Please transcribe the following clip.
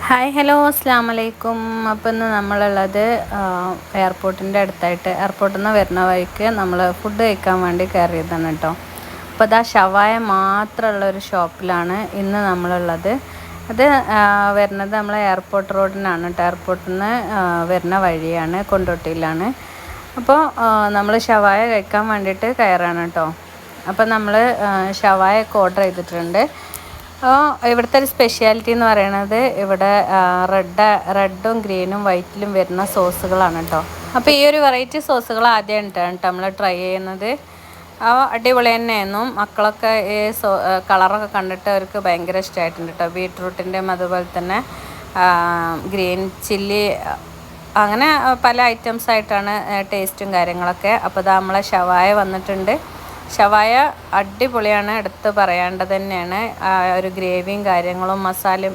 Hi hello അസ്സാം വലൈക്കും. അപ്പോൾ ഇന്ന് നമ്മളുള്ളത് എയർപോർട്ടിൻ്റെ അടുത്തായിട്ട് എയർപോർട്ടിൽ നിന്ന് വരുന്ന വഴിക്ക് നമ്മൾ ഫുഡ് കഴിക്കാൻ വേണ്ടി കയറിയതാണ് കേട്ടോ. അപ്പോൾ ഇതാ ഷവായ മാത്രമുള്ള ഒരു ഷോപ്പിലാണ് ഇന്ന് നമ്മളുള്ളത്. അത് വരുന്നത് നമ്മൾ എയർപോർട്ട് റോഡിനാണ് കേട്ടോ. എയർപോർട്ടിൽ നിന്ന് വരുന്ന വഴിയാണ്, കൊണ്ടോട്ടിയിലാണ്. അപ്പോൾ നമ്മൾ ഷവായ കഴിക്കാൻ വേണ്ടിയിട്ട് കയറാണ് കേട്ടോ. അപ്പോൾ നമ്മൾ ഷവായ ഒക്കെ ഓർഡർ ചെയ്തിട്ടുണ്ട്. ഇവിടുത്തെ ഒരു സ്പെഷ്യാലിറ്റി എന്ന് പറയുന്നത് ഇവിടെ റെഡും ഗ്രീനും വൈറ്റിലും വരുന്ന സോസുകളാണ് കേട്ടോ. അപ്പോൾ ഈ ഒരു വെറൈറ്റി സോസുകൾ ആദ്യമായിട്ടാണ് കേട്ടോ നമ്മൾ ട്രൈ ചെയ്യുന്നത്. അടിപൊളി തന്നെയായിരുന്നു. മക്കളൊക്കെ ഈ കളറൊക്കെ കണ്ടിട്ട് അവർക്ക് ഭയങ്കര ഇഷ്ടമായിട്ടുണ്ട് കേട്ടോ. ബീട്രൂട്ടിൻ്റെയും അതുപോലെ തന്നെ ഗ്രീൻ ചില്ലി, അങ്ങനെ പല ഐറ്റംസ് ആയിട്ടാണ് ടേസ്റ്റും കാര്യങ്ങളൊക്കെ. അപ്പോൾ ഇത് നമ്മളെ ഷവായ വന്നിട്ടുണ്ട്. ഷവായ അടിപൊളിയാണ്, എടുത്ത് പറയേണ്ടത് തന്നെയാണ്. ഒരു ഗ്രേവിയും കാര്യങ്ങളും മസാലയും